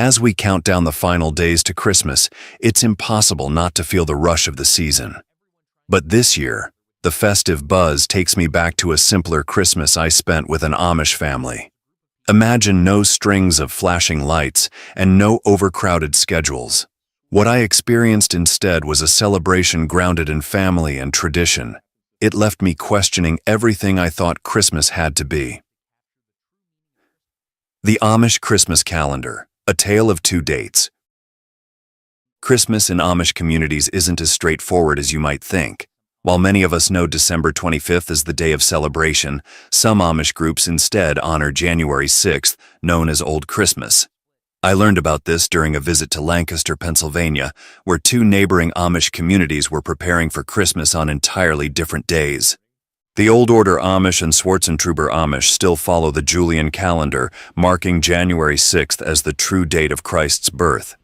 As we count down the final days to Christmas, it's impossible not to feel the rush of the season. But this year, the festive buzz takes me back to a simpler Christmas I spent with an Amish family. Imagine no strings of flashing lights and no overcrowded schedules. What I experienced instead was a celebration grounded in family and tradition. It left me questioning everything I thought Christmas had to be. The Amish Christmas Calendar, a tale of two dates. Christmas in Amish communities isn't as straightforward as you might think. While many of us know December 25th as the day of celebration, some Amish groups instead honor January 6th, known as Old Christmas. I learned about this during a visit to Lancaster, Pennsylvania, where two neighboring Amish communities were preparing for Christmas on entirely different days. The Old Order Amish and Schwarzentruber Amish still follow the Julian calendar, marking January 6th as the true date of Christ's birth.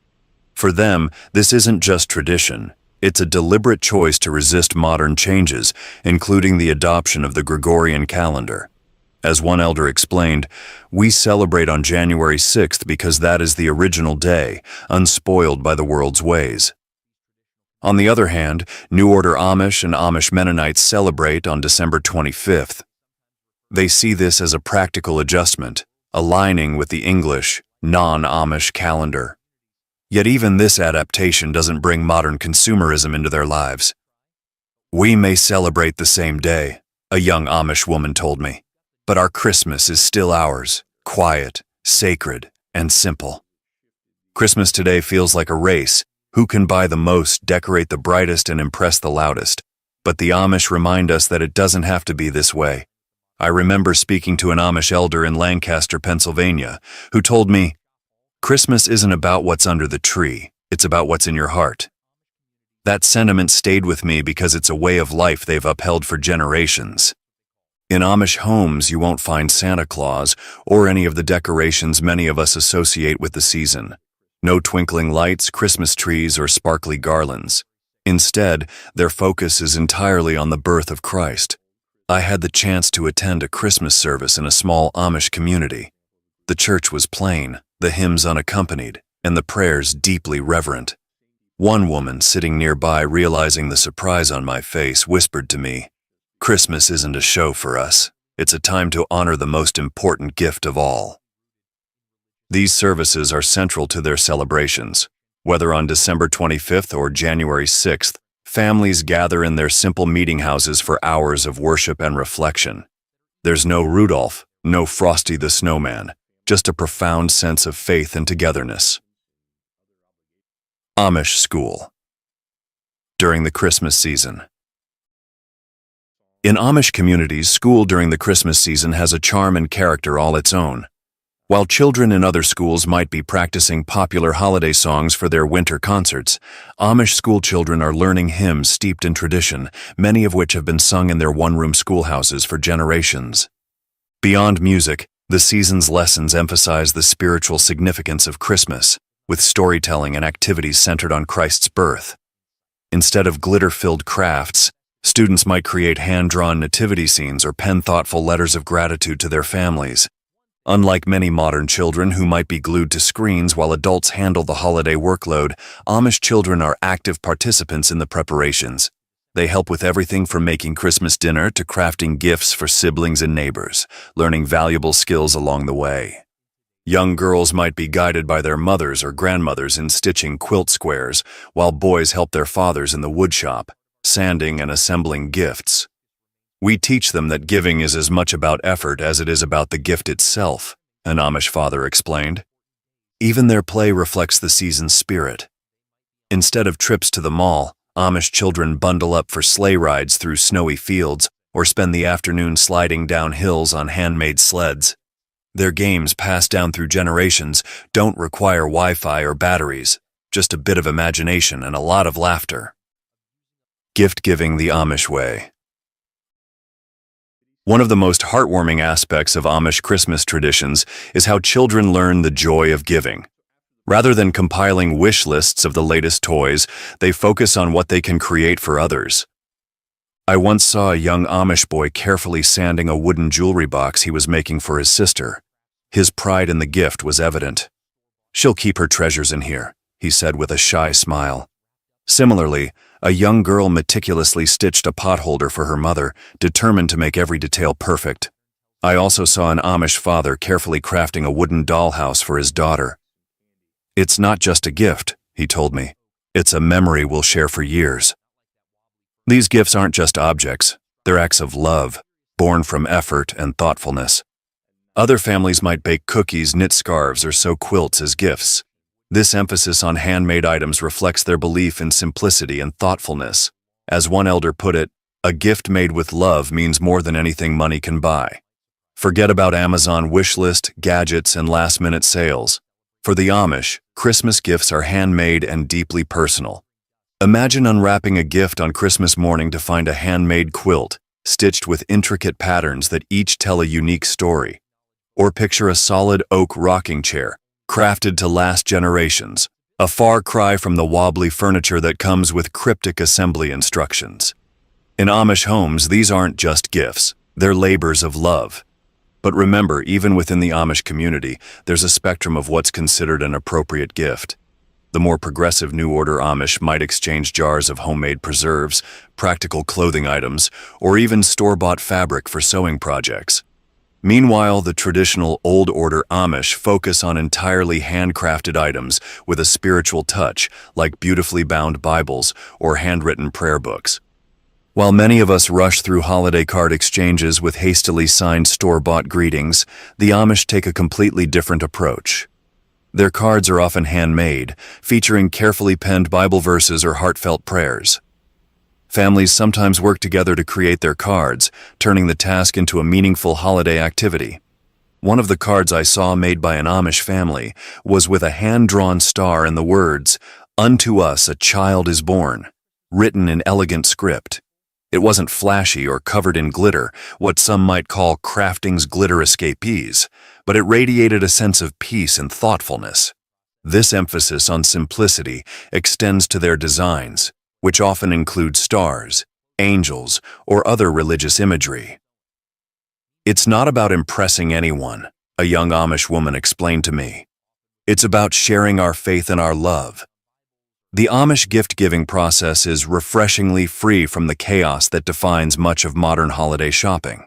For them, this isn't just tradition. It's a deliberate choice to resist modern changes, including the adoption of the Gregorian calendar. As one elder explained, we celebrate on January 6th because that is the original day, unspoiled by the world's ways. On the other hand, New Order Amish and Amish Mennonites celebrate on December 25th. They see this as a practical adjustment, aligning with the English, non-Amish calendar. Yet even this adaptation doesn't bring modern consumerism into their lives. "We may celebrate the same day," a young Amish woman told me, "but our Christmas is still ours, quiet, sacred, and simple." Christmas today feels like a race. Who can buy the most, decorate the brightest, and impress the loudest? But the Amish remind us that it doesn't have to be this way. I remember speaking to an Amish elder in Lancaster, Pennsylvania, who told me, "Christmas isn't about what's under the tree, it's about what's in your heart." That sentiment stayed with me because it's a way of life they've upheld for generations. In Amish homes, you won't find Santa Claus or any of the decorations many of us associate with the season. No twinkling lights, Christmas trees, or sparkly garlands. Instead, their focus is entirely on the birth of Christ. I had the chance to attend a Christmas service in a small Amish community. The church was plain, the hymns unaccompanied, and the prayers deeply reverent. One woman sitting nearby, realizing the surprise on my face, whispered to me, "Christmas isn't a show for us. It's a time to honor the most important gift of all." These services are central to their celebrations. Whether on December 25th or January 6th, families gather in their simple meeting houses for hours of worship and reflection. There's no Rudolph, no Frosty the Snowman, just a profound sense of faith and togetherness. Amish School. During the Christmas season. In Amish communities, school during the Christmas season has a charm and character all its own. While children in other schools might be practicing popular holiday songs for their winter concerts, Amish school children are learning hymns steeped in tradition, many of which have been sung in their one-room schoolhouses for generations. Beyond music, the season's lessons emphasize the spiritual significance of Christmas, with storytelling and activities centered on Christ's birth. Instead of glitter-filled crafts, students might create hand-drawn nativity scenes or pen thoughtful letters of gratitude to their families. Unlike many modern children who might be glued to screens while adults handle the holiday workload, Amish children are active participants in the preparations. They help with everything from making Christmas dinner to crafting gifts for siblings and neighbors, learning valuable skills along the way. Young girls might be guided by their mothers or grandmothers in stitching quilt squares, while boys help their fathers in the woodshop, sanding and assembling gifts. "We teach them that giving is as much about effort as it is about the gift itself," an Amish father explained. Even their play reflects the season's spirit. Instead of trips to the mall, Amish children bundle up for sleigh rides through snowy fields or spend the afternoon sliding down hills on handmade sleds. Their games, passed down through generations, don't require Wi-Fi or batteries, just a bit of imagination and a lot of laughter. Gift-giving the Amish way. One of the most heartwarming aspects of Amish Christmas traditions is how children learn the joy of giving. Rather than compiling wish lists of the latest toys, they focus on what they can create for others. I once saw a young Amish boy carefully sanding a wooden jewelry box he was making for his sister. His pride in the gift was evident. "She'll keep her treasures in here," he said with a shy smile. Similarly, a young girl meticulously stitched a potholder for her mother, determined to make every detail perfect. I also saw an Amish father carefully crafting a wooden dollhouse for his daughter. "It's not just a gift," he told me. "It's a memory we'll share for years." These gifts aren't just objects, they're acts of love, born from effort and thoughtfulness. Other families might bake cookies, knit scarves, or sew quilts as gifts. This emphasis on handmade items reflects their belief in simplicity and thoughtfulness. As one elder put it, "A gift made with love means more than anything money can buy." Forget about Amazon wishlist, gadgets, and last-minute sales. For the Amish, Christmas gifts are handmade and deeply personal. Imagine unwrapping a gift on Christmas morning to find a handmade quilt, stitched with intricate patterns that each tell a unique story. Or picture a solid oak rocking chair, crafted to last generations, a far cry from the wobbly furniture that comes with cryptic assembly instructions. In Amish homes, these aren't just gifts, they're labors of love. But remember, even within the Amish community, there's a spectrum of what's considered an appropriate gift. The more progressive New Order Amish might exchange jars of homemade preserves, practical clothing items, or even store-bought fabric for sewing projects. Meanwhile, the traditional Old Order Amish focus on entirely handcrafted items with a spiritual touch, like beautifully bound Bibles or handwritten prayer books. While many of us rush through holiday card exchanges with hastily signed store-bought greetings, the Amish take a completely different approach. Their cards are often handmade, featuring carefully penned Bible verses or heartfelt prayers. Families sometimes work together to create their cards, turning the task into a meaningful holiday activity. One of the cards I saw made by an Amish family was with a hand-drawn star and the words, "Unto us a child is born," written in elegant script. It wasn't flashy or covered in glitter, what some might call crafting's glitter escapees, but it radiated a sense of peace and thoughtfulness. This emphasis on simplicity extends to their designs, which often include stars, angels, or other religious imagery. "It's not about impressing anyone," a young Amish woman explained to me. "It's about sharing our faith and our love." The Amish gift-giving process is refreshingly free from the chaos that defines much of modern holiday shopping.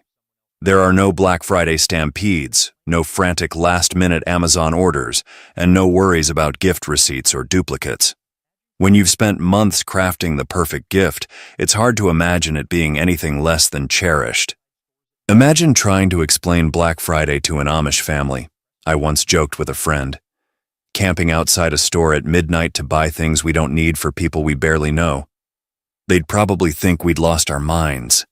There are no Black Friday stampedes, no frantic last-minute Amazon orders, and no worries about gift receipts or duplicates. When you've spent months crafting the perfect gift, it's hard to imagine it being anything less than cherished. Imagine trying to explain Black Friday to an Amish family, I once joked with a friend. Camping outside a store at midnight to buy things we don't need for people we barely know. They'd probably think we'd lost our minds.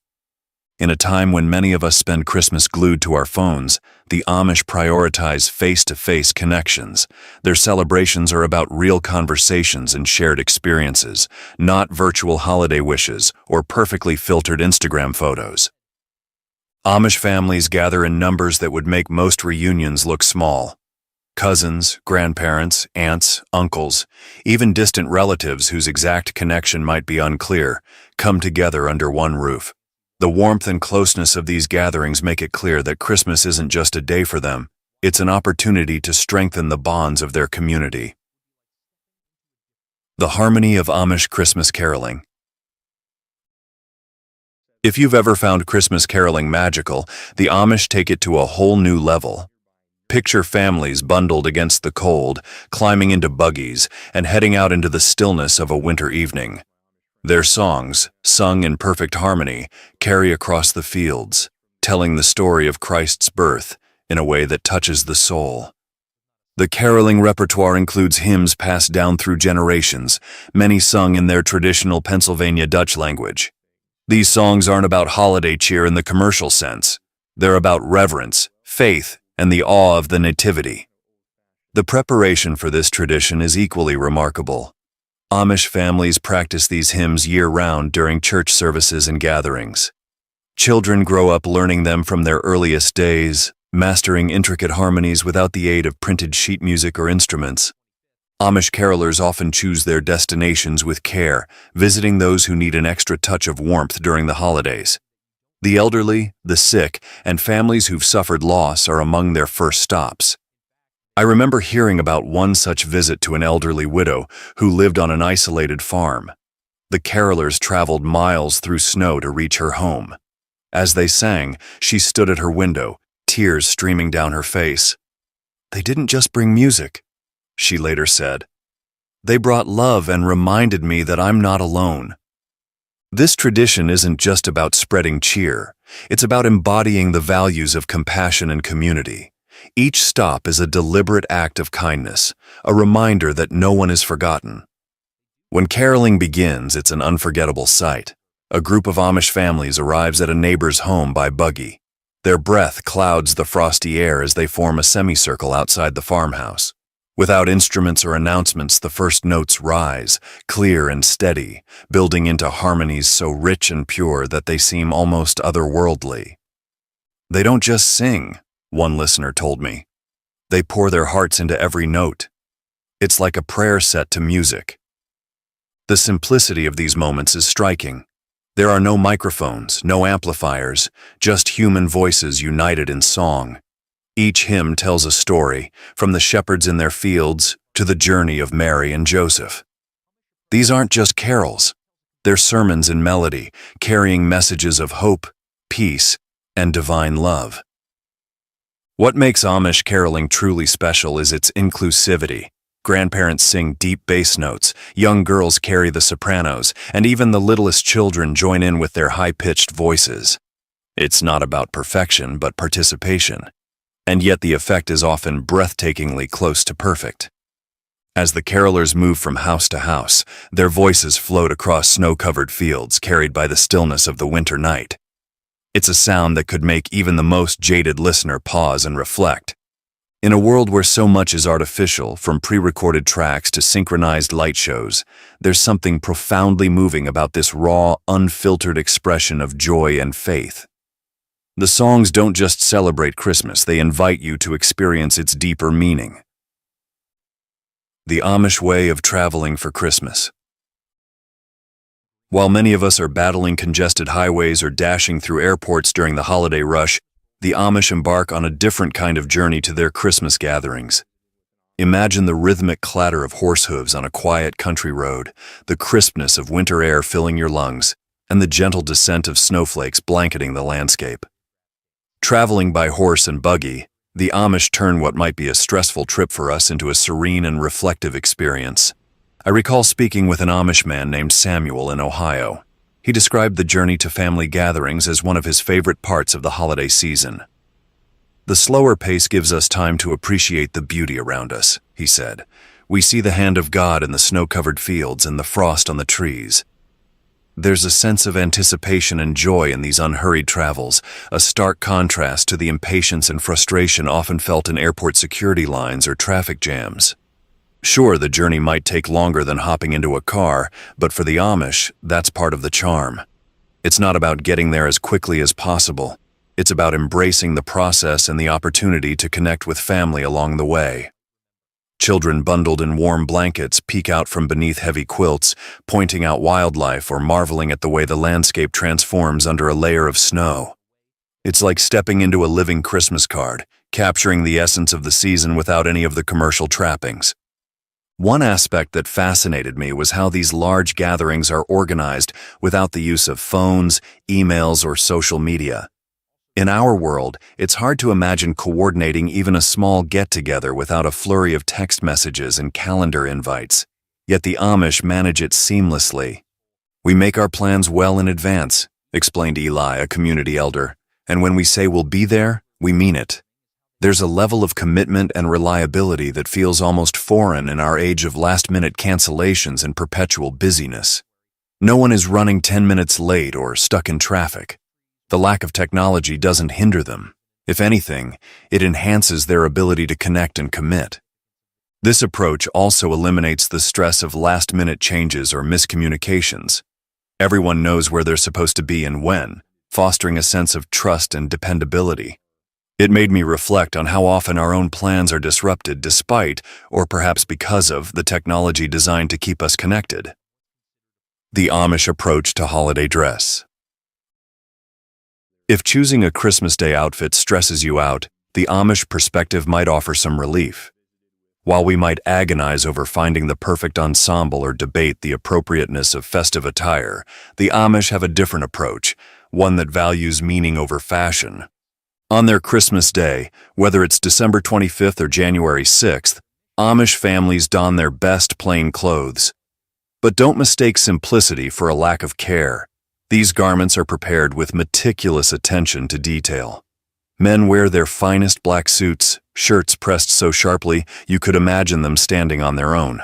In a time when many of us spend Christmas glued to our phones, the Amish prioritize face-to-face connections. Their celebrations are about real conversations and shared experiences, not virtual holiday wishes or perfectly filtered Instagram photos. Amish families gather in numbers that would make most reunions look small. Cousins, grandparents, aunts, uncles, even distant relatives whose exact connection might be unclear, come together under one roof. The warmth and closeness of these gatherings make it clear that Christmas isn't just a day for them, it's an opportunity to strengthen the bonds of their community. The harmony of Amish Christmas caroling. If you've ever found Christmas caroling magical, the Amish take it to a whole new level. Picture families bundled against the cold, climbing into buggies, and heading out into the stillness of a winter evening. Their songs, sung in perfect harmony, carry across the fields, telling the story of Christ's birth in a way that touches the soul. The caroling repertoire includes hymns passed down through generations, many sung in their traditional Pennsylvania Dutch language. These songs aren't about holiday cheer in the commercial sense. They're about reverence, faith, and the awe of the Nativity. The preparation for this tradition is equally remarkable. Amish families practice these hymns year-round during church services and gatherings. Children grow up learning them from their earliest days, mastering intricate harmonies without the aid of printed sheet music or instruments. Amish carolers often choose their destinations with care, visiting those who need an extra touch of warmth during the holidays. The elderly, the sick, and families who've suffered loss are among their first stops. I remember hearing about one such visit to an elderly widow who lived on an isolated farm. The carolers traveled miles through snow to reach her home. As they sang, she stood at her window, tears streaming down her face. "They didn't just bring music," she later said. "They brought love and reminded me that I'm not alone." This tradition isn't just about spreading cheer. It's about embodying the values of compassion and community. Each stop is a deliberate act of kindness, a reminder that no one is forgotten. When caroling begins, it's an unforgettable sight. A group of Amish families arrives at a neighbor's home by buggy. Their breath clouds the frosty air as they form a semicircle outside the farmhouse. Without instruments or announcements, the first notes rise, clear and steady, building into harmonies so rich and pure that they seem almost otherworldly. "They don't just sing," one listener told me. "They pour their hearts into every note. It's like a prayer set to music." The simplicity of these moments is striking. There are no microphones, no amplifiers, just human voices united in song. Each hymn tells a story, from the shepherds in their fields to the journey of Mary and Joseph. These aren't just carols. They're sermons in melody, carrying messages of hope, peace, and divine love. What makes Amish caroling truly special is its inclusivity. Grandparents sing deep bass notes, young girls carry the sopranos, and even the littlest children join in with their high-pitched voices. It's not about perfection, but participation. And yet the effect is often breathtakingly close to perfect. As the carolers move from house to house, their voices float across snow-covered fields carried by the stillness of the winter night. It's a sound that could make even the most jaded listener pause and reflect. In a world where so much is artificial, from pre-recorded tracks to synchronized light shows, there's something profoundly moving about this raw, unfiltered expression of joy and faith. The songs don't just celebrate Christmas, they invite you to experience its deeper meaning. The Amish way of traveling for Christmas. While many of us are battling congested highways or dashing through airports during the holiday rush, the Amish embark on a different kind of journey to their Christmas gatherings. Imagine the rhythmic clatter of horse hooves on a quiet country road, the crispness of winter air filling your lungs, and the gentle descent of snowflakes blanketing the landscape. Traveling by horse and buggy, the Amish turn what might be a stressful trip for us into a serene and reflective experience. I recall speaking with an Amish man named Samuel in Ohio. He described the journey to family gatherings as one of his favorite parts of the holiday season. "The slower pace gives us time to appreciate the beauty around us," he said. "We see the hand of God in the snow-covered fields and the frost on the trees. There's a sense of anticipation and joy in these unhurried travels, a stark contrast to the impatience and frustration often felt in airport security lines or traffic jams. Sure, the journey might take longer than hopping into a car, but for the Amish, that's part of the charm. It's not about getting there as quickly as possible. It's about embracing the process and the opportunity to connect with family along the way." Children bundled in warm blankets peek out from beneath heavy quilts, pointing out wildlife or marveling at the way the landscape transforms under a layer of snow. It's like stepping into a living Christmas card, capturing the essence of the season without any of the commercial trappings. One aspect that fascinated me was how these large gatherings are organized without the use of phones, emails, or social media. In our world, it's hard to imagine coordinating even a small get-together without a flurry of text messages and calendar invites. Yet the Amish manage it seamlessly. "We make our plans well in advance," explained Eli, a community elder, "and when we say we'll be there, we mean it." There's a level of commitment and reliability that feels almost foreign in our age of last-minute cancellations and perpetual busyness. No one is running 10 minutes late or stuck in traffic. The lack of technology doesn't hinder them. If anything, it enhances their ability to connect and commit. This approach also eliminates the stress of last-minute changes or miscommunications. Everyone knows where they're supposed to be and when, fostering a sense of trust and dependability. It made me reflect on how often our own plans are disrupted despite, or perhaps because of, the technology designed to keep us connected. The Amish approach to holiday dress. If choosing a Christmas Day outfit stresses you out, the Amish perspective might offer some relief. While we might agonize over finding the perfect ensemble or debate the appropriateness of festive attire, the Amish have a different approach, one that values meaning over fashion. On their Christmas Day, whether it's December 25th or January 6th, Amish families don their best plain clothes. But don't mistake simplicity for a lack of care. These garments are prepared with meticulous attention to detail. Men wear their finest black suits, shirts pressed so sharply you could imagine them standing on their own.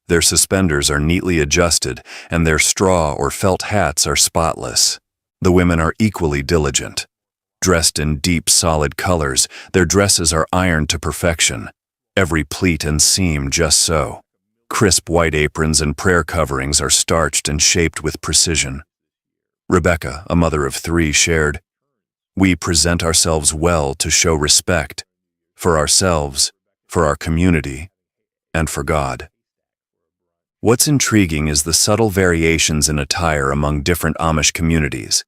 Their suspenders are neatly adjusted, and their straw or felt hats are spotless. The women are equally diligent. Dressed in deep, solid colors, their dresses are ironed to perfection, every pleat and seam just so. Crisp white aprons and prayer coverings are starched and shaped with precision. Rebecca, a mother of 3, shared, "We present ourselves well to show respect for ourselves, for our community, and for God." What's intriguing is the subtle variations in attire among different Amish communities.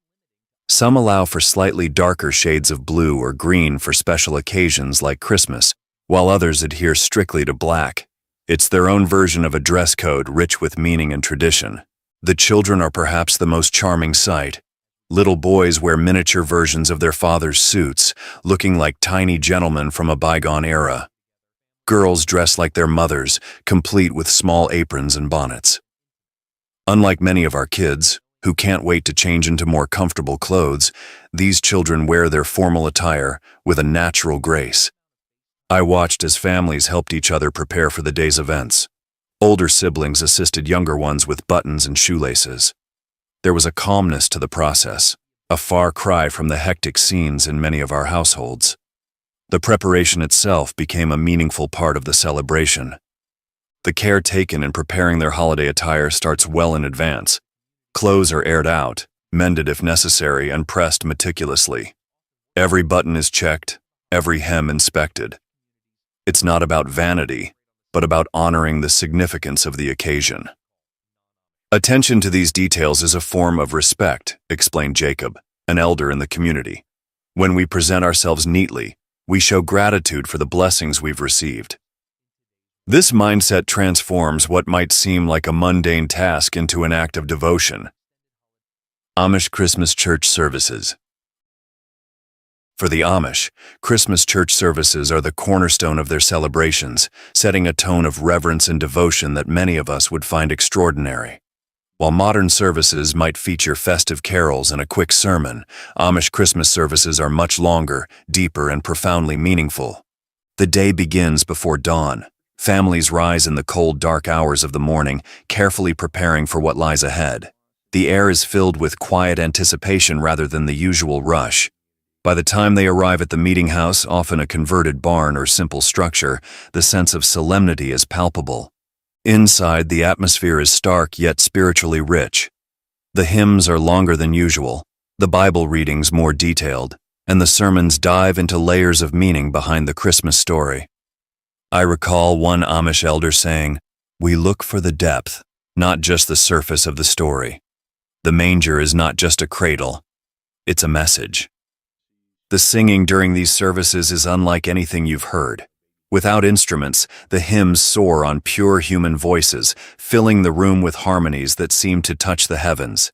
Some allow for slightly darker shades of blue or green for special occasions like Christmas, while others adhere strictly to black. It's their own version of a dress code rich with meaning and tradition. The children are perhaps the most charming sight. Little boys wear miniature versions of their father's suits, looking like tiny gentlemen from a bygone era. Girls dress like their mothers, complete with small aprons and bonnets. Unlike many of our kids, who can't wait to change into more comfortable clothes, these children wear their formal attire with a natural grace. I watched as families helped each other prepare for the day's events. Older siblings assisted younger ones with buttons and shoelaces. There was a calmness to the process, a far cry from the hectic scenes in many of our households. The preparation itself became a meaningful part of the celebration. The care taken in preparing their holiday attire starts well in advance. Clothes are aired out, mended if necessary, and pressed meticulously. Every button is checked, every hem inspected. It's not about vanity, but about honoring the significance of the occasion. "Attention to these details is a form of respect," explained Jacob, an elder in the community. "When we present ourselves neatly, we show gratitude for the blessings we've received." This mindset transforms what might seem like a mundane task into an act of devotion. Amish Christmas Church Services. For the Amish, Christmas church services are the cornerstone of their celebrations, setting a tone of reverence and devotion that many of us would find extraordinary. While modern services might feature festive carols and a quick sermon, Amish Christmas services are much longer, deeper, and profoundly meaningful. The day begins before dawn. Families rise in the cold, dark hours of the morning, carefully preparing for what lies ahead. The air is filled with quiet anticipation rather than the usual rush. By the time they arrive at the meeting house, often a converted barn or simple structure, the sense of solemnity is palpable. Inside, the atmosphere is stark yet spiritually rich. The hymns are longer than usual, the Bible readings more detailed, and the sermons dive into layers of meaning behind the Christmas story. I recall one Amish elder saying, "We look for the depth, not just the surface of the story. The manger is not just a cradle, it's a message." The singing during these services is unlike anything you've heard. Without instruments, the hymns soar on pure human voices, filling the room with harmonies that seem to touch the heavens.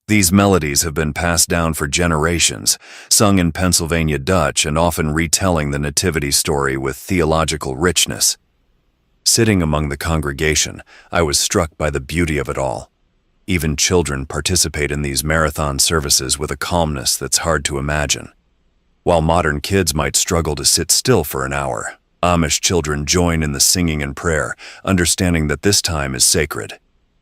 These melodies have been passed down for generations, sung in Pennsylvania Dutch and often retelling the nativity story with theological richness. Sitting among the congregation, I was struck by the beauty of it all. Even children participate in these marathon services with a calmness that's hard to imagine. While modern kids might struggle to sit still for an hour, Amish children join in the singing and prayer, understanding that this time is sacred.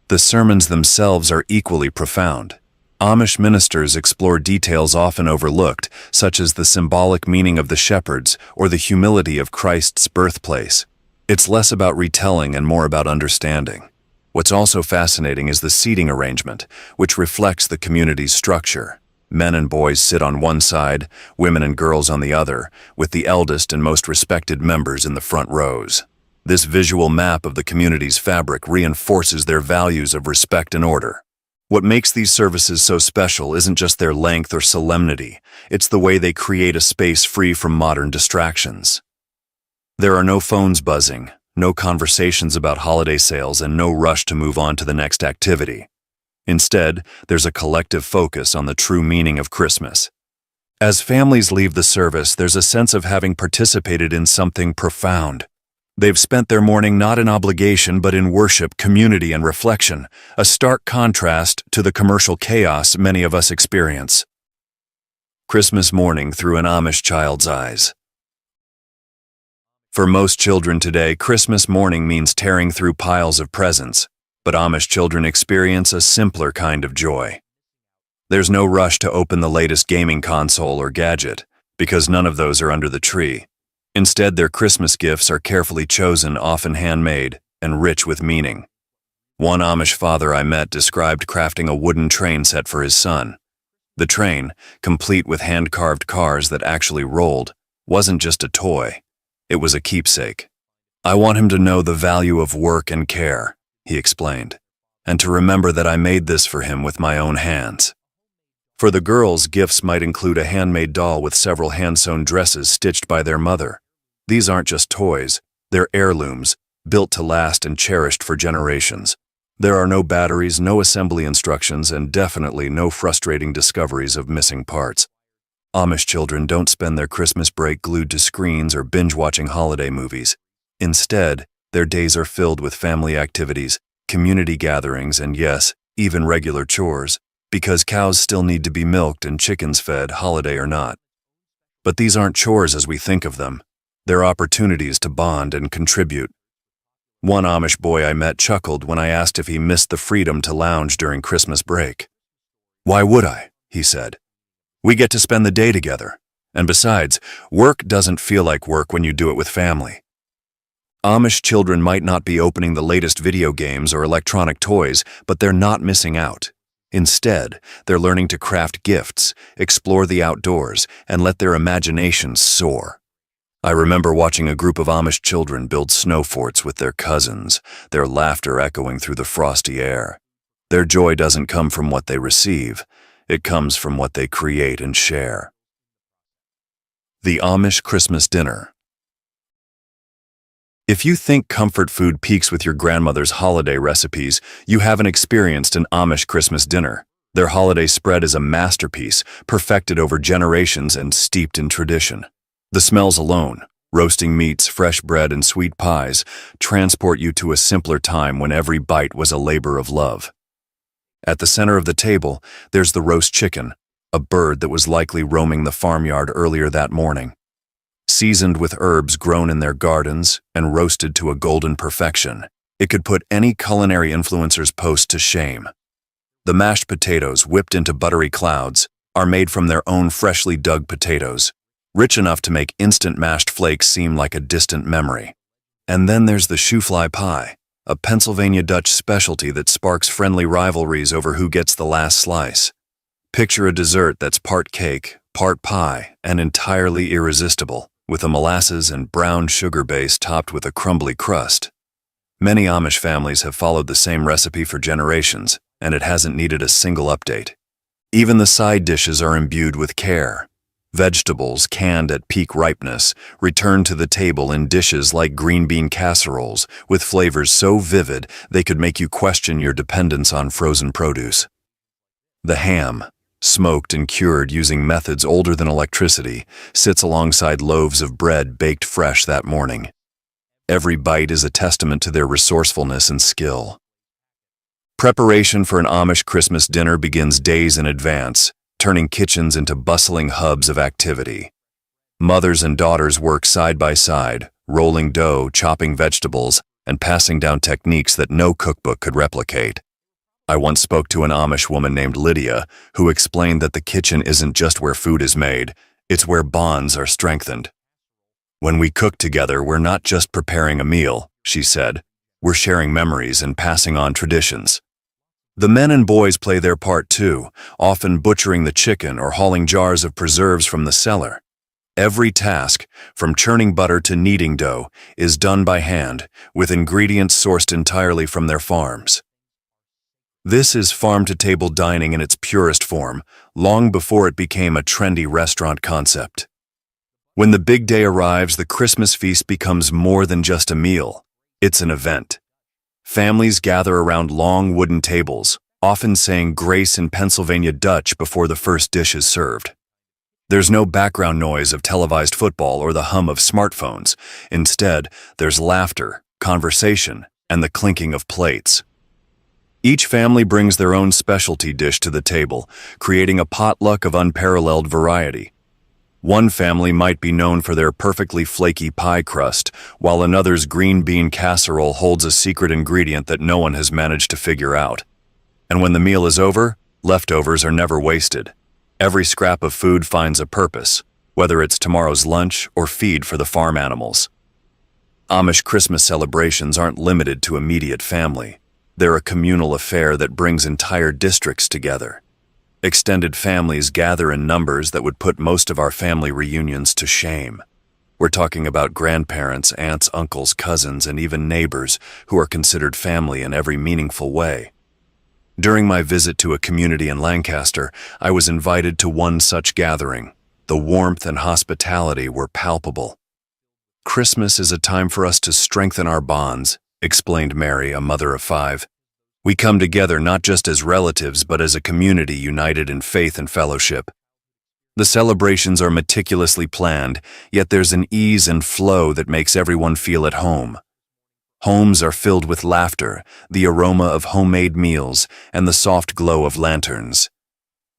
The sermons themselves are equally profound. Amish ministers explore details often overlooked, such as the symbolic meaning of the shepherds or the humility of Christ's birthplace. It's less about retelling and more about understanding. What's also fascinating is the seating arrangement, which reflects the community's structure. Men and boys sit on one side, women and girls on the other, with the eldest and most respected members in the front rows. This visual map of the community's fabric reinforces their values of respect and order. What makes these services so special isn't just their length or solemnity, it's the way they create a space free from modern distractions. There are no phones buzzing, no conversations about holiday sales, and no rush to move on to the next activity. Instead, there's a collective focus on the true meaning of Christmas. As families leave the service, there's a sense of having participated in something profound. They've spent their morning not in obligation but in worship, community, and reflection, a stark contrast to the commercial chaos many of us experience. Christmas morning through an Amish child's eyes. For most children today, Christmas morning means tearing through piles of presents, but Amish children experience a simpler kind of joy. There's no rush to open the latest gaming console or gadget, because none of those are under the tree. Instead, their Christmas gifts are carefully chosen, often handmade, and rich with meaning. One Amish father I met described crafting a wooden train set for his son. The train, complete with hand-carved cars that actually rolled, wasn't just a toy. It was a keepsake. "I want him to know the value of work and care," he explained, "and to remember that I made this for him with my own hands." For the girls, gifts might include a handmade doll with several hand-sewn dresses stitched by their mother. These aren't just toys, they're heirlooms, built to last and cherished for generations. There are no batteries, no assembly instructions, and definitely no frustrating discoveries of missing parts. Amish children don't spend their Christmas break glued to screens or binge-watching holiday movies. Instead, their days are filled with family activities, community gatherings, and yes, even regular chores, because cows still need to be milked and chickens fed, holiday or not. But these aren't chores as we think of them. They're opportunities to bond and contribute. One Amish boy I met chuckled when I asked if he missed the freedom to lounge during Christmas break. "Why would I?" he said. "We get to spend the day together. And besides, work doesn't feel like work when you do it with family." Amish children might not be opening the latest video games or electronic toys, but they're not missing out. Instead, they're learning to craft gifts, explore the outdoors, and let their imaginations soar. I remember watching a group of Amish children build snow forts with their cousins, their laughter echoing through the frosty air. Their joy doesn't come from what they receive, it comes from what they create and share. The Amish Christmas Dinner. If you think comfort food peaks with your grandmother's holiday recipes, you haven't experienced an Amish Christmas dinner. Their holiday spread is a masterpiece, perfected over generations and steeped in tradition. The smells alone, roasting meats, fresh bread, and sweet pies, transport you to a simpler time when every bite was a labor of love. At the center of the table, there's the roast chicken, a bird that was likely roaming the farmyard earlier that morning. Seasoned with herbs grown in their gardens and roasted to a golden perfection, it could put any culinary influencer's post to shame. The mashed potatoes, whipped into buttery clouds, are made from their own freshly dug potatoes, rich enough to make instant mashed flakes seem like a distant memory. And then there's the shoofly pie, a Pennsylvania Dutch specialty that sparks friendly rivalries over who gets the last slice. Picture a dessert that's part cake, part pie, and entirely irresistible, with a molasses and brown sugar base topped with a crumbly crust. Many Amish families have followed the same recipe for generations, and it hasn't needed a single update. Even the side dishes are imbued with care. Vegetables, canned at peak ripeness, return to the table in dishes like green bean casseroles, with flavors so vivid they could make you question your dependence on frozen produce. The ham, smoked and cured using methods older than electricity, sits alongside loaves of bread baked fresh that morning. Every bite is a testament to their resourcefulness and skill. Preparation for an Amish Christmas dinner begins days in advance, turning kitchens into bustling hubs of activity. Mothers and daughters work side by side, rolling dough, chopping vegetables, and passing down techniques that no cookbook could replicate. I once spoke to an Amish woman named Lydia, who explained that the kitchen isn't just where food is made, it's where bonds are strengthened. "When we cook together, we're not just preparing a meal," she said. "We're sharing memories and passing on traditions." The men and boys play their part too, often butchering the chicken or hauling jars of preserves from the cellar. Every task, from churning butter to kneading dough, is done by hand, with ingredients sourced entirely from their farms. This is farm-to-table dining in its purest form, long before it became a trendy restaurant concept. When the big day arrives, the Christmas feast becomes more than just a meal. It's an event. Families gather around long wooden tables, often saying grace in Pennsylvania Dutch before the first dish is served. There's no background noise of televised football or the hum of smartphones. Instead, there's laughter, conversation, and the clinking of plates. Each family brings their own specialty dish to the table, creating a potluck of unparalleled variety. One family might be known for their perfectly flaky pie crust, while another's green bean casserole holds a secret ingredient that no one has managed to figure out. And when the meal is over, leftovers are never wasted. Every scrap of food finds a purpose, whether it's tomorrow's lunch or feed for the farm animals. Amish Christmas celebrations aren't limited to immediate family. They're a communal affair that brings entire districts together. Extended families gather in numbers that would put most of our family reunions to shame. We're talking about grandparents, aunts, uncles, cousins, and even neighbors who are considered family in every meaningful way. During my visit to a community in Lancaster, I was invited to one such gathering. The warmth and hospitality were palpable. "Christmas is a time for us to strengthen our bonds," explained Mary, a mother of 5. "We come together not just as relatives, but as a community united in faith and fellowship. The celebrations are meticulously planned, yet there's an ease and flow that makes everyone feel at home. Homes are filled with laughter, the aroma of homemade meals, and the soft glow of lanterns.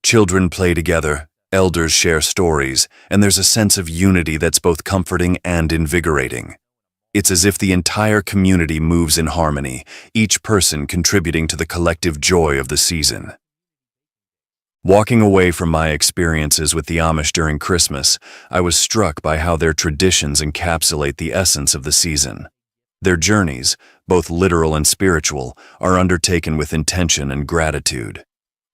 Children play together, elders share stories, and there's a sense of unity that's both comforting and invigorating. It's as if the entire community moves in harmony, each person contributing to the collective joy of the season." Walking away from my experiences with the Amish during Christmas, I was struck by how their traditions encapsulate the essence of the season. Their journeys, both literal and spiritual, are undertaken with intention and gratitude.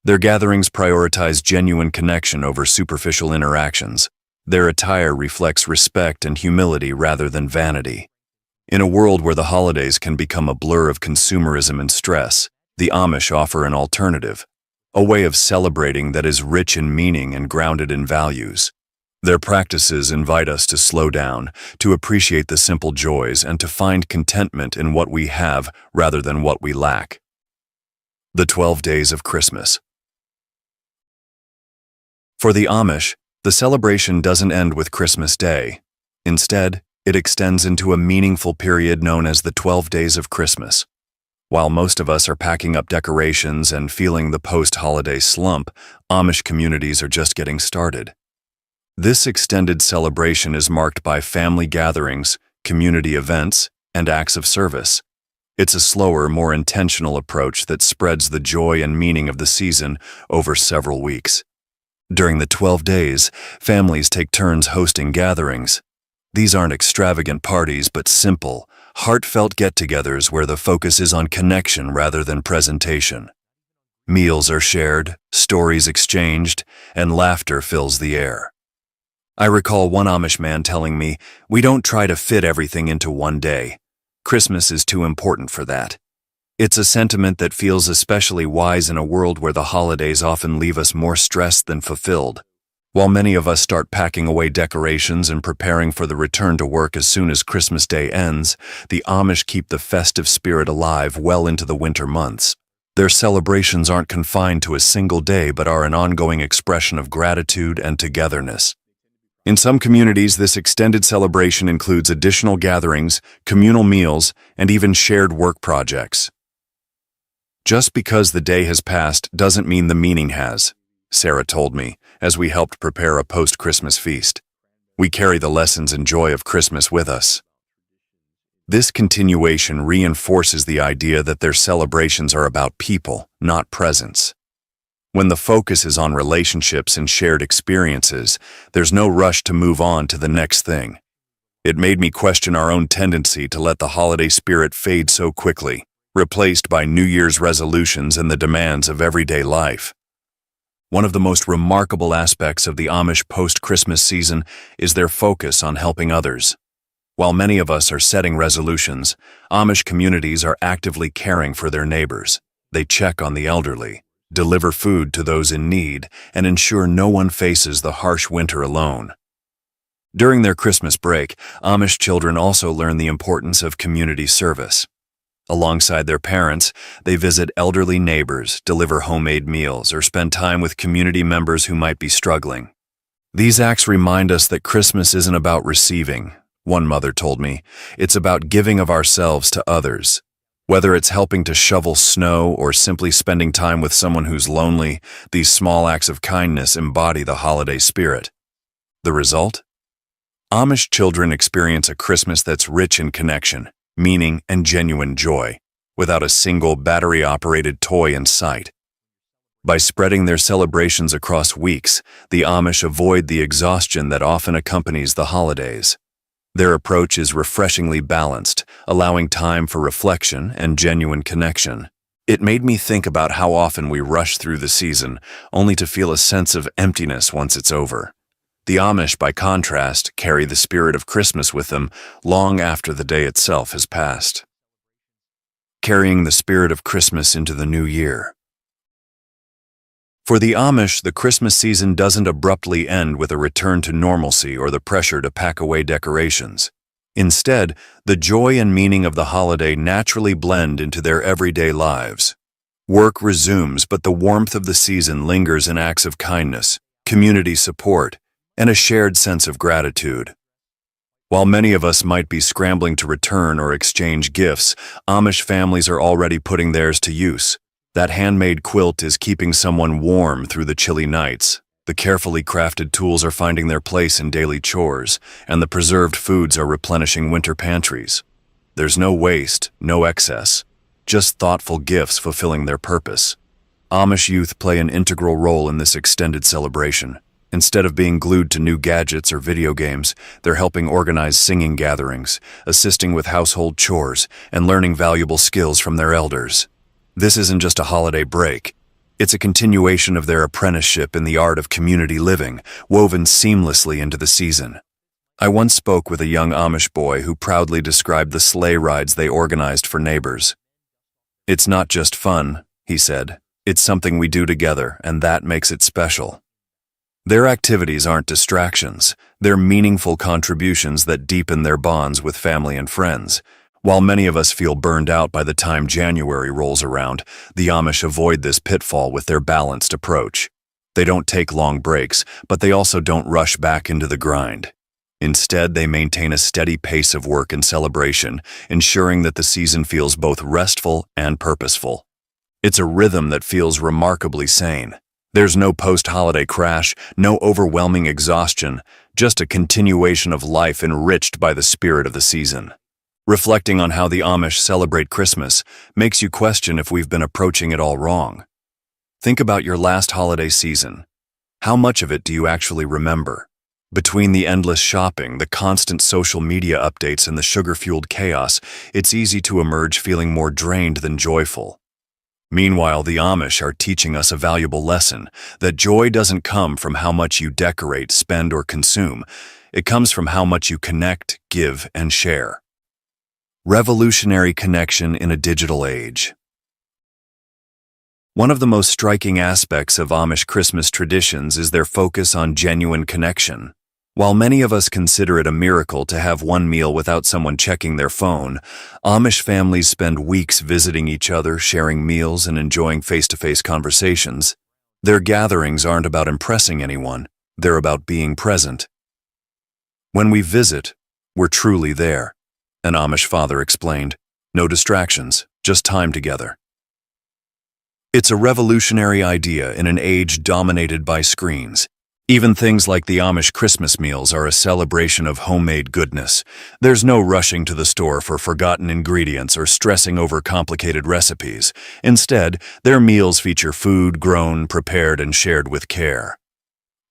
Their gatherings prioritize genuine connection over superficial interactions. Their attire reflects respect and humility rather than vanity. In a world where the holidays can become a blur of consumerism and stress, the Amish offer an alternative, a way of celebrating that is rich in meaning and grounded in values. Their practices invite us to slow down, to appreciate the simple joys, and to find contentment in what we have rather than what we lack. The 12 Days of Christmas. For the Amish, the celebration doesn't end with Christmas Day. Instead, it extends into a meaningful period known as the 12 Days of Christmas. While most of us are packing up decorations and feeling the post-holiday slump, Amish communities are just getting started. This extended celebration is marked by family gatherings, community events, and acts of service. It's a slower, more intentional approach that spreads the joy and meaning of the season over several weeks. During the 12 days, families take turns hosting gatherings. These aren't extravagant parties, but simple, heartfelt get-togethers where the focus is on connection rather than presentation. Meals are shared, stories exchanged, and laughter fills the air. I recall one Amish man telling me, "We don't try to fit everything into one day. Christmas is too important for that." It's a sentiment that feels especially wise in a world where the holidays often leave us more stressed than fulfilled. While many of us start packing away decorations and preparing for the return to work as soon as Christmas Day ends, the Amish keep the festive spirit alive well into the winter months. Their celebrations aren't confined to a single day but are an ongoing expression of gratitude and togetherness. In some communities, this extended celebration includes additional gatherings, communal meals, and even shared work projects. "Just because the day has passed doesn't mean the meaning has," Sarah told me, as we helped prepare a post-Christmas feast. "We carry the lessons and joy of Christmas with us." This continuation reinforces the idea that their celebrations are about people, not presents. When the focus is on relationships and shared experiences, there's no rush to move on to the next thing. It made me question our own tendency to let the holiday spirit fade so quickly, replaced by New Year's resolutions and the demands of everyday life. One of the most remarkable aspects of the Amish post-Christmas season is their focus on helping others. While many of us are setting resolutions, Amish communities are actively caring for their neighbors. They check on the elderly, deliver food to those in need, and ensure no one faces the harsh winter alone. During their Christmas break, Amish children also learn the importance of community service. Alongside their parents, they visit elderly neighbors, deliver homemade meals, or spend time with community members who might be struggling. These acts remind us that Christmas isn't about receiving, one mother told me. It's about giving of ourselves to others. Whether it's helping to shovel snow or simply spending time with someone who's lonely, these small acts of kindness embody the holiday spirit. The result? Amish children experience a Christmas that's rich in connection, meaning, and genuine joy, without a single battery-operated toy in sight. By spreading their celebrations across weeks, the Amish avoid the exhaustion that often accompanies the holidays. Their approach is refreshingly balanced, allowing time for reflection and genuine connection. It made me think about how often we rush through the season, only to feel a sense of emptiness once it's over. The Amish, by contrast, carry the spirit of Christmas with them long after the day itself has passed. Carrying the spirit of Christmas into the new year. For the Amish, the Christmas season doesn't abruptly end with a return to normalcy or the pressure to pack away decorations. Instead, the joy and meaning of the holiday naturally blend into their everyday lives. Work resumes, but the warmth of the season lingers in acts of kindness, community support, and a shared sense of gratitude. While many of us might be scrambling to return or exchange gifts, Amish families are already putting theirs to use. That handmade quilt is keeping someone warm through the chilly nights. The carefully crafted tools are finding their place in daily chores, and the preserved foods are replenishing winter pantries. There's no waste, no excess, just thoughtful gifts fulfilling their purpose. Amish youth play an integral role in this extended celebration. Instead of being glued to new gadgets or video games, they're helping organize singing gatherings, assisting with household chores, and learning valuable skills from their elders. This isn't just a holiday break. It's a continuation of their apprenticeship in the art of community living, woven seamlessly into the season. I once spoke with a young Amish boy who proudly described the sleigh rides they organized for neighbors. "It's not just fun," he said. "It's something we do together, and that makes it special." Their activities aren't distractions. They're meaningful contributions that deepen their bonds with family and friends. While many of us feel burned out by the time January rolls around, the Amish avoid this pitfall with their balanced approach. They don't take long breaks, but they also don't rush back into the grind. Instead, they maintain a steady pace of work and celebration, ensuring that the season feels both restful and purposeful. It's a rhythm that feels remarkably sane. There's no post-holiday crash, no overwhelming exhaustion, just a continuation of life enriched by the spirit of the season. Reflecting on how the Amish celebrate Christmas makes you question if we've been approaching it all wrong. Think about your last holiday season. How much of it do you actually remember? Between the endless shopping, the constant social media updates, and the sugar-fueled chaos, it's easy to emerge feeling more drained than joyful. Meanwhile, the Amish are teaching us a valuable lesson, that joy doesn't come from how much you decorate, spend, or consume. It comes from how much you connect, give, and share. Revolutionary connection in a digital age. One of the most striking aspects of Amish Christmas traditions is their focus on genuine connection. While many of us consider it a miracle to have one meal without someone checking their phone, Amish families spend weeks visiting each other, sharing meals, and enjoying face-to-face conversations. Their gatherings aren't about impressing anyone, they're about being present. "When we visit, we're truly there," an Amish father explained. "No distractions, just time together." It's a revolutionary idea in an age dominated by screens. Even things like the Amish Christmas meals are a celebration of homemade goodness. There's no rushing to the store for forgotten ingredients or stressing over complicated recipes. Instead, their meals feature food grown, prepared, and shared with care.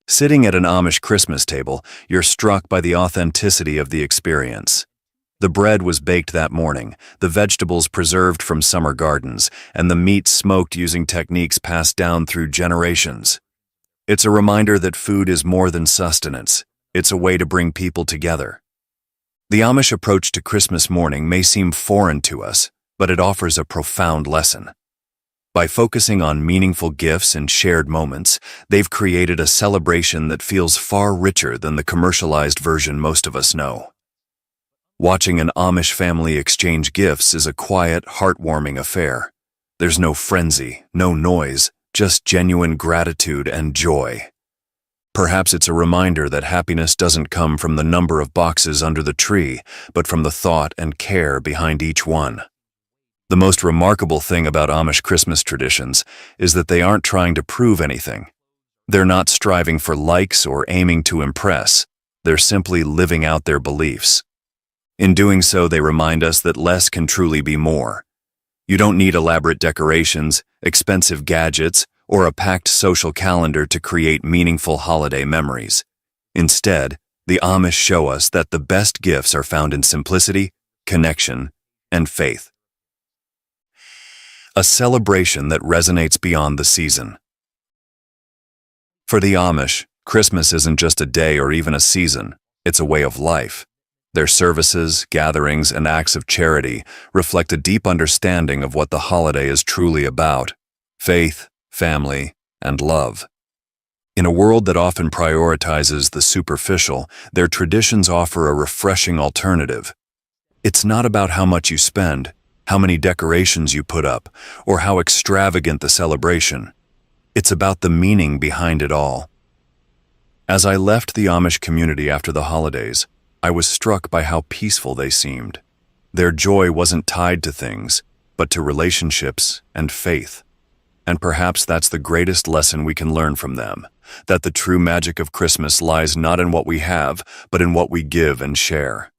Sitting at an Amish Christmas table, you're struck by the authenticity of the experience. The bread was baked that morning, the vegetables preserved from summer gardens, and the meat smoked using techniques passed down through generations. It's a reminder that food is more than sustenance. It's a way to bring people together. The Amish approach to Christmas morning may seem foreign to us, but it offers a profound lesson. By focusing on meaningful gifts and shared moments, they've created a celebration that feels far richer than the commercialized version most of us know. Watching an Amish family exchange gifts is a quiet, heartwarming affair. There's no frenzy, no noise, just genuine gratitude and joy. Perhaps it's a reminder that happiness doesn't come from the number of boxes under the tree, but from the thought and care behind each one. The most remarkable thing about Amish Christmas traditions is that they aren't trying to prove anything. They're not striving for likes or aiming to impress. They're simply living out their beliefs. In doing so, they remind us that less can truly be more. You don't need elaborate decorations, expensive gadgets, or a packed social calendar to create meaningful holiday memories. Instead, the Amish show us that the best gifts are found in simplicity, connection, and faith. A celebration that resonates beyond the season. For the Amish, Christmas isn't just a day or even a season, it's a way of life. Their services, gatherings, and acts of charity reflect a deep understanding of what the holiday is truly about: faith, family, and love. In a world that often prioritizes the superficial, their traditions offer a refreshing alternative. It's not about how much you spend, how many decorations you put up, or how extravagant the celebration. It's about the meaning behind it all. As I left the Amish community after the holidays, I was struck by how peaceful they seemed. Their joy wasn't tied to things, but to relationships and faith. And perhaps that's the greatest lesson we can learn from them, that the true magic of Christmas lies not in what we have, but in what we give and share.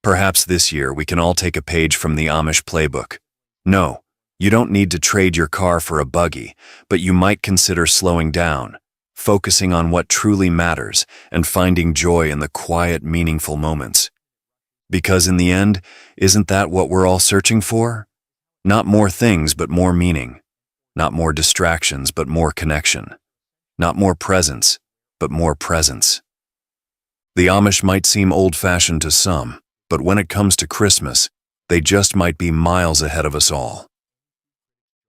Perhaps this year we can all take a page from the Amish playbook. No, you don't need to trade your car for a buggy, but you might consider slowing down, focusing on what truly matters, and finding joy in the quiet, meaningful moments. Because in the end, isn't that what we're all searching for? Not more things, but more meaning. Not more distractions, but more connection. Not more presents, but more presence. The Amish might seem old-fashioned to some, but when it comes to Christmas, they just might be miles ahead of us all.